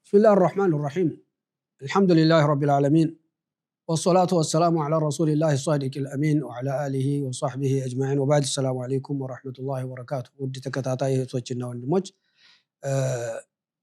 بسم الله الرحمن الرحيم الحمد لله رب العالمين والصلاة والسلام على رسول الله الصادق الأمين وعلى آله وصحبه أجمعين وبعد السلام عليكم ورحمة الله وبركاته ودي تكتاتاي توجهنا ወንድሞች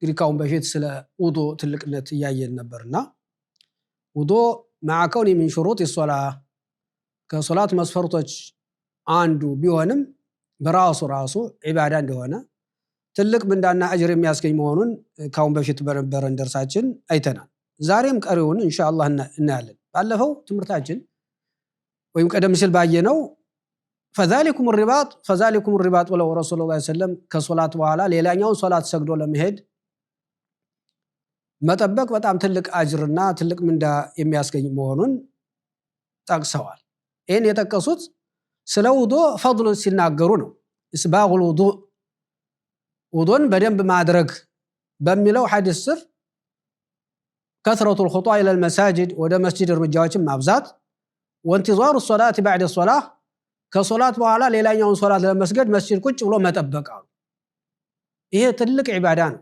ግሪካውን በፊት ስለ ውዱ ትልቅነት ያየን ነበርና ውዱ مع كون من شروط الصلاة ከሶላት መስፈርቶች አንዱ ቢሆንም በራሱ ዒባዳ እንደሆነ ትልቅ ምንዳና አጅር የሚያስገኝ መሆኑን ካሁን በፊት በነበረን ደርሳችን አይተናል። ዛሬም ቀሪውን ኢንሻአላህ እናያለን። ባለፈው ትምህርታችን ወይም ቀደም ሲል ባየነው فذلكم الرباط ብለው ረሱላህ ሰለላሁ ዐለይሂ ወሰለም ከሶላት በኋላ ሌላኛውን ሶላት ሰግዶ ለመሄድ መጠበቅ በጣም ትልቅ አጅርና ትልቅ ምንዳ የሚያስገኝ መሆኑን ጠቅሰዋል። ይሄን የጠቀሱት ስለ ውዱ ፈድል ሲናገሩ ነው። እስባጉል ውዱ ውዱን በደንብ ማድረግ በሚለው ሐዲስ ስር ከثرة الخطى الى المساجد ወደ መስጂድ እርምጃዎችን ማብዛት وانتظار الصلاة بعد الصلاة ከሶላት በኋላ ሌላኛውን ሶላት ለመስገድ መስጂድ ቁጭ ብሎ መጠበቅ አሉ። ይሄ ትልቅ ዒባዳ ነው።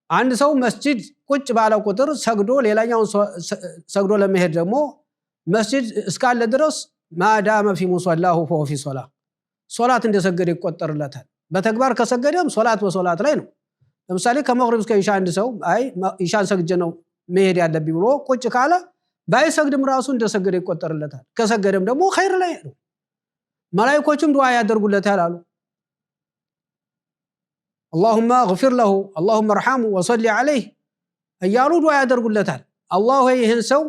አንድ ሰው መስጂድ ቁጭ ባለ ቁጥር ሰግዶ ሌላኛውን ሰግዶ ለመሄድ ደግሞ መስጂድ እስካለ ድረስ ማዳመ في مصلاه فهو في صلاة ሶላት እንደሰገደ ይቆጠርለታል። በተግባር ከሰገደም ሶላት በሶላት ላይ ነው። ለምሳሌ ከመግሪብ እስከ ኢሻ አንድ ሰው ኢሻን ሰግጄ ነው መሄድ ያለብኝ ብሎ ቁጭ ካለ ባይሰግድም ራሱ እንደሰገደ ይቆጠርለታል። ከሰገደም ደግሞ ኸይር ላይ ነው። መላእክቶችም ዱዓ ያደርጉለታል አሉ። اللهم اغفر له اللهم ارحمه وصلي عليه እያሉ ዱዓ ያደርጉለታል። አላህ ሆይ ይህን ሰው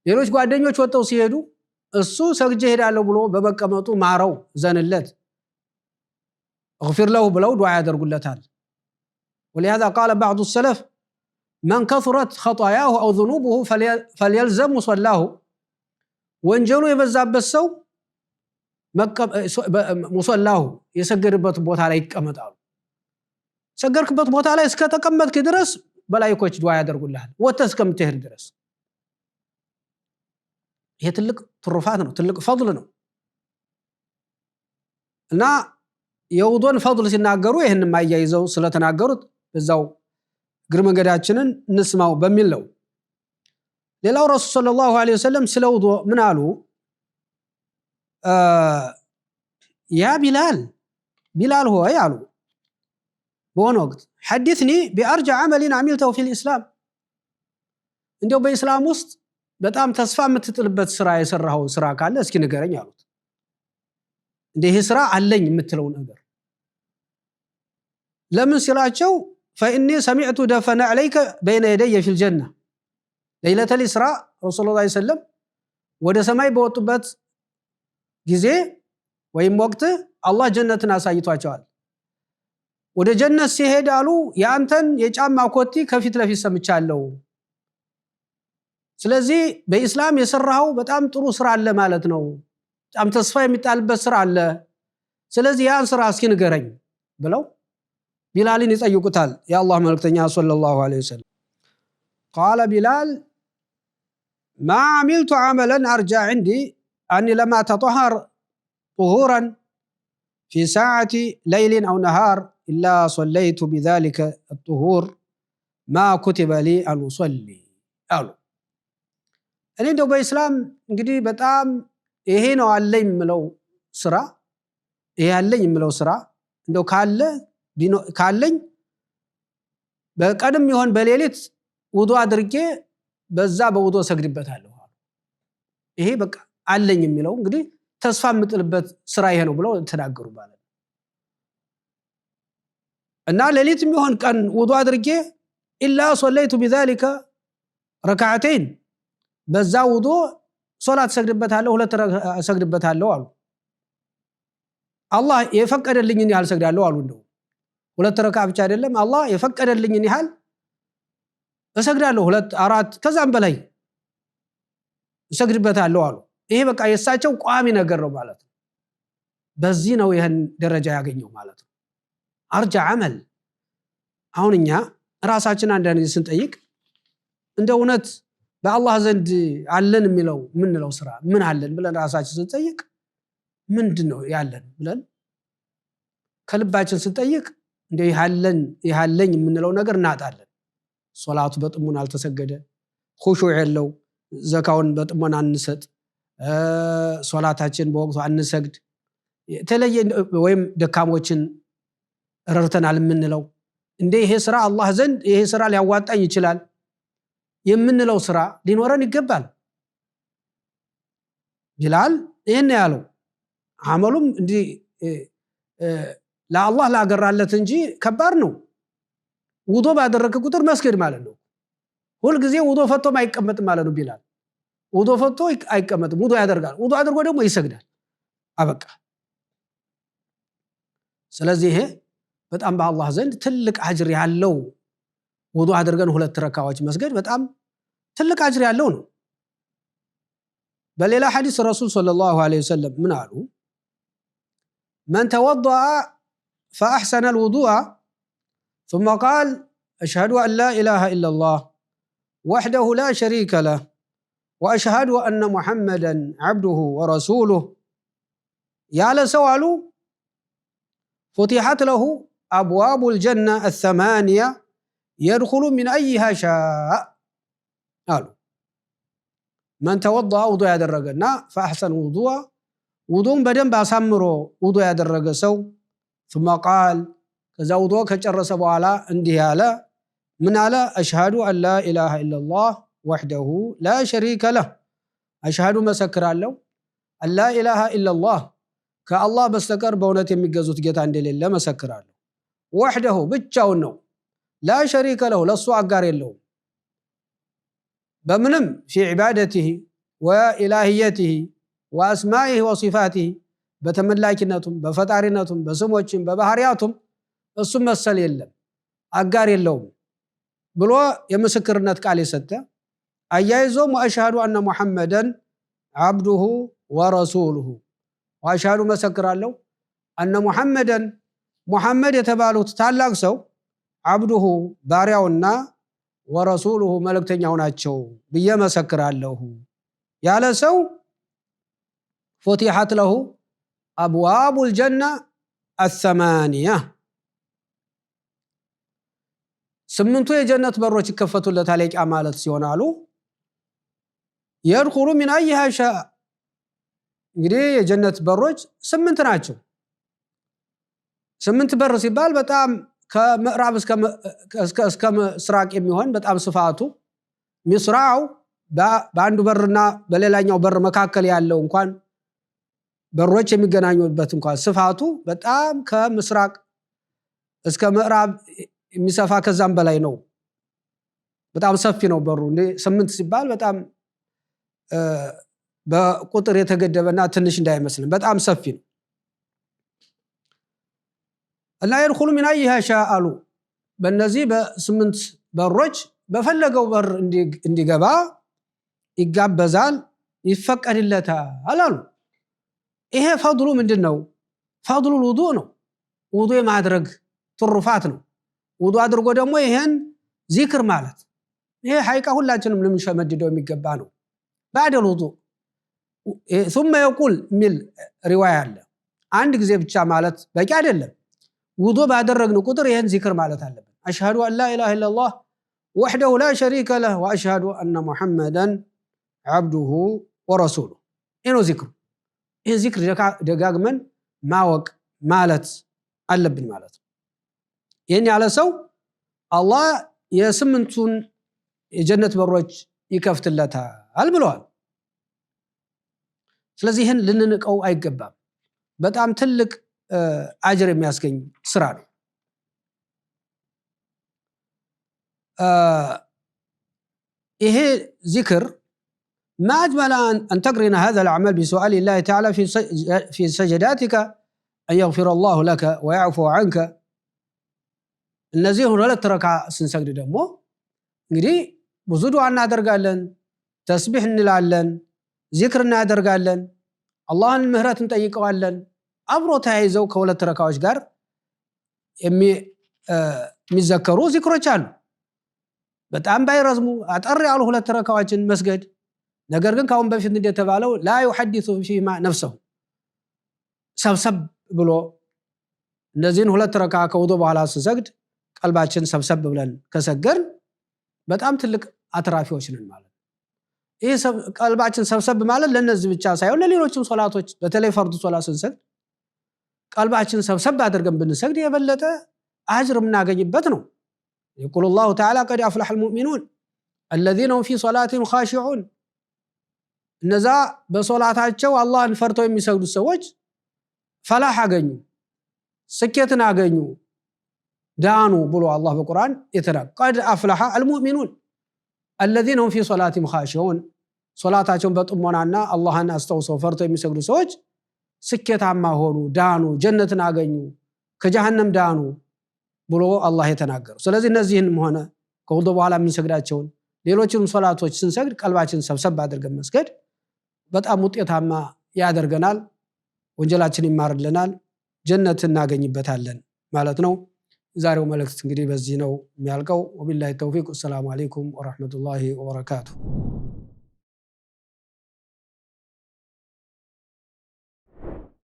ሌሎች ጓደኞች ወጥተው ሲሄዱ እሱ ሰግጄ ሄዳለሁ ብሎ በመቀመጡ ማረው ዘንለት اغفر له ብለው ዱዓ ያደርጉለታል። ولهذا قال بعض السلف من كثرت خطاياه او ذنوبه فليلزم مصلاه ወንጀሉ የበዛበት ሰው ሙሰላሁ የሰገደበት ቦታ ላይ ይቀመጣሉ። ሰገርክበት ቦታ ላይ እስከ ተቀመጥክ ድረስ መላእክቶች ዱዓ ያደርጉልሃል ወጥተህ እስከምትሄድ ድረስ። ይሄ ትልቅ ትሩፋት ነው፣ ትልቅ ፈድል ነው። እና የውዱን ፈድል ሲናገሩ ይሄን ማያይዘው ስለተናገሩት በዛው ግር መንገዳችንን እንስማው በሚል ነው። ሌላው ረሱል ሰለላሁ ዐለይሂ ወሰለም ስለ ውዱ ምን አሉ? ያ ቢላል ሆይ አሉ በሆነ ወቅት حدثني بأرجع عمل عملته في الإسلام እንደው በእስላም ውስጥ በጣም ተስፋ የምትጥልበት ስራ የሰራው ስራ ካለ እስኪ ንገረኝ አሉት። እንዲህ ስራ አለኝ የምትለው ነገር ለምን ሲላቸው فإني سمعت دفن عليك بين يدي في الجنة ليلة الإسراء رسول الله صلى الله عليه وسلم ወደ ሰማይ በወጡበት ጊዜ ወይም ወቅት አላህ ጀነትን አሳይቷቸዋል። ወደ ጀነት ሲሄድ አሉ ያንተን የጫማ ኮቲ ከፊት ለፊት ሰምቻለሁ። ስለዚህ በእስላም የሰራው በጣም ጥሩ ስራ አለ ማለት ነው። በጣም ተስፋ የሚጣልበት ስራ አለ። ስለዚህ ያን ስራ እስኪ ንገረኝ ብለው ቢላልን ይጠይቁታል የአላህ መልእክተኛ ሰለላሁ ዐለይሂ ወሰለም። قال بلال ما عملت عملا ارجع عندي اني لما اتطهر طهورا في ساعة ليل او نهار الا صليت بذلك الطهور ما كتب لي ان اصلي قالوا እኔ እንደው በእስላም እንግዲህ በጣም ይሄ ነው አለኝ ምለው ስራ ይሄ አለኝ ምለው ስራ እንደው ካለኝ በቀድም ይሆን በሌሊት ውዱ አድርጌ በዛ በውዱ ሰግድበታለሁ። ይሄ በቃ አለኝ የሚለው እንግዲህ ተስፋ የምጥልበት ስራ ይሄ ነው ብለው ተናገሩ ማለት ነው። እና ሌሊትም ይሆን ቀን ውዱ አድርጌ ኢላ ሶለይቱ بذلك ረካዓተይን በዛ ውዱ ሶላት ሰግድበታለሁ፣ ሁለት ሰግድበታለሁ አሉ። አላህ የፈቀደልኝን ያህል ሰግዳለሁ አሉ። እንደው ሁለት ረካዓ ብቻ አይደለም አላህ የፈቀደልኝን ያህል እሰግዳለሁ፣ ሁለት አራት ከዛም በላይ እሰግድበታለሁ አሉ። ይሄ በቃ የሳቸው ቋሚ ነገር ነው ማለት ነው። በዚህ ነው ይሄን ደረጃ ያገኘው ማለት ነው። አርጃ አመል አሁን እኛ ራሳችን አንዳንድ ጊዜ ስንጠይቅ እንደ እውነት በአላህ ዘንድ አለን የሚለው ምንለው ስራ ምን አለን ብለን ራሳችን ስንጠይቅ ምንድነው ያለን ብለን ከልባችን ስንጠይቅ እንደ ይሃለኝ የምንለው ነገር እናጣለን። ሶላቱ በጥሞና አልተሰገደ፣ ኹሹዕ የለው፣ ዘካውን በጥሞና አንሰጥ፣ ሶላታችን በወቅቱ አንሰግድ፣ የተለየ ወይም ደካሞችን ረርተናል የምንለው እንደ ይሄ ስራ አላህ ዘንድ ይሄ ስራ ሊያዋጣኝ ይችላል የምንለው ስራ ሊኖረን ይገባል። ቢላል ይሄን ያለው አመሉም እንዲህ ለአላህ ላገራለት እንጂ ከባድ ነው። ውዶ ባደረገ ቁጥር መስገድ ማለት ነው። ሁል ጊዜ ውዶ ፈቶም አይቀመጥም ማለት ነው። ቢላል ውዶ ፈቶ አይቀመጥም፣ ውዶ ያደርጋል። ውዶ አድርጎ ደግሞ ይሰግዳል። አበቃ። ስለዚህ ይሄ በጣም በአላህ ዘንድ ትልቅ አጅር ያለው ውዱ አድርገን 2 ረካዓዎች መስገድ በጣም ትልቅ አጅር ያለው ነው። በሌላ ሐዲስ ረሱል ሰለላሁ ዐለይሂ ወሰለም ምን አሉ? من توضأ فأحسن الوضوء ثم قال أشهد أن لا إله إلا الله وحده لا شريك له وأشهد أن محمدا عبده ورسوله يا لسوالو فتحت له أبواب الجنة 8 يدخل من أيها شاء قالوا من توضأ وضوء يدرجنا فأحسن وضوء وضوء بدن بأسمره وضوء يدرج سو ثم قال كذا وضوء كجرس بوالا اندي على من على أشهد أن لا إله إلا الله وحده لا شريك له أشهد مسكر له أن لا إله إلا الله كالله بستكر بونت يميجزوت جيتا عند الله مسكر له وحده ብቻውን ነው لا شريك له ለሱ አጋር የለውም በምንም في عبادته وإلهيته وأسمائه وصفاته በተመላኪነቱም በፈጣሪነቱም በስሞችም በባህሪያቱም እሱ መሰል የለም አጋር የለውም ብሎ የምስክርነት ቃል የሰጠ አያይዞም وأشهد أن محمدا عبده ورسوله وأشهد مسكራለሁ أن محمدا ሙሐመድ የተባሉት ታላቅ ሰው አብዱሁ ባሪያውና ወረሱሉሁ መልእክተኛው ናቸው ብዬ መሰክራለሁ ያለ ሰው فتحت له أبواب الجنة 8 8ቱ የጀነት በሮች ይከፈቱለታል የቂያ ማለት ሲሆናሉ يدخل من أيها شاء እንግዲህ የጀነት በሮች 8 ናቸው 8 በር ሲባል በጣም ከምዕራብ እስከ ምስራቅ የሚሆን በጣም ስፋቱ ምስራው በአንዱ በርና በሌላኛው በር መካከል ያለው እንኳን በሮች የሚገናኙበት እንኳን ስፋቱ በጣም ከምስራቅ እስከ ምዕራብ የሚሰፋ ከዛም በላይ ነው። በጣም ሰፊ ነው በሩ። 8 ሲባል በጣም በቁጥር የተገደበና ትንሽ እንዳይመስልን በጣም ሰፊ ነው። እና يدخل من أيها شاء አሉ በእነዚህ በ8 በሮች በፈለገው በር እንዲገባ ይጋበዛል ይፈቀድለታል አሉ። ይሄ ፈድሉ ምንድነው? ፈድሉ ውዱእ ነው። ውዱእ የማድረግ ትሩፋት ነው። ውዱእ አድርጎ ደግሞ ይሄን ዚክር ማለት ይሄ ሐቂቃ ሁላችንም ልንሸመድደው የሚገባ ነው። بعد الوضوء ثم يقول ሚል ሪዋያ አለ። አንድ ጊዜ ብቻ ማለት በቂ አይደለም። ውዱእ ባደረግን ቁጥር ይሄን ዚክር ማለት አለብን። أشهد أن لا إله إلا الله وحده لا شريك له وأشهد أن محمدا عبده ورسوله إنه ذكر ይሄ ዚክር ደጋግመን ማወቅ ማለት አለብን ማለት ነው። ይሄን ያለ ሰው አላህ የ8ቱን የጀነት በሮች ይከፍትለታል ብለዋል። ስለዚህ ይሄን ልንንቀው አይገባም። በጣም ትልቅ አጅር የሚያስገኝ ስራ ነው። ይሄ ዚክር ما أجمل أن تقرن هذا العمل بسؤال الله تعالى في سجداتك أن يغفر الله لك ويعفو عنك እነዚህ 2 ረካ ስንሰግድ ደግሞ እንግዲህ ብዙ ዱዓ እናደርጋለን፣ ተስቢህ እንላለን፣ ዚክር እናደርጋለን፣ አላህን ምህረት እንጠይቀዋለን። አብሮ ተያይዘው ከ2 ረካዎች ጋር የሚዘከሩ ዚክሮች አሉ። በጣም ባይረዝሙ አጠር ያሉ 2 ረካዎችን መስገድ። ነገር ግን ካሁን በፊት እንደተባለው لا يحدث فيما نفسه ሰብሰብ ብሎ እነዚህን ሁለት ረካ ከውዱ በኋላ ስንሰግድ ቀልባችን ሰብሰብ ብለን ከሰገርን በጣም ትልቅ አትራፊዎች ነን ማለት ነው። ይህ ቀልባችን ሰብሰብ ማለት ለነዚህ ብቻ ሳይሆን ለሌሎችም ሶላቶች በተለይ ፈርድ ሶላት ስንሰግድ ቀልባችን ሰብሰብ አድርገን ብንሰግድ የበለጠ አጅር የምናገኝበት ነው። يقول الله تعالى قد أفلح المؤمنون الذين هم في صلاتهم خاشعون እነዛ በሶላታቸው አላህን ፈርተው የሚሰግዱ ሰዎች ፈላህ አገኙ፣ ስኬትን አገኙ፣ ዳኑ ብሎ አላህ በቁርአን የተናገረው قد أفلح المؤمنون الذين هم في صلاتهم خاشعون ሶላታቸውን በጥሞናና አላህን አስተውሰው ፈርተው የሚሰግዱ ሰዎች ስኬታማ ሆኑ፣ ዳኑ፣ ጀነትን አገኙ፣ ከጀሃነም ዳኑ ብሎ አላህ የተናገረው። ስለዚህ እነዚህንም ሆነ ከውዱ በኋላ የምንሰግዳቸውን ሌሎችንም ሶላቶች ስንሰግድ ቀልባችን ሰብሰብ አድርገን መስገድ በጣም ውጤታማ ያደርገናል፣ ወንጀላችን ይማርልናል፣ ጀነት እናገኝበታለን ማለት ነው። ዛሬው መልእክት እንግዲህ በዚህ ነው የሚያልቀው። ወቢላሂ ተውፊቅ። ሰላም አለይኩም ወራህመቱላሂ ወበረካቱሁ።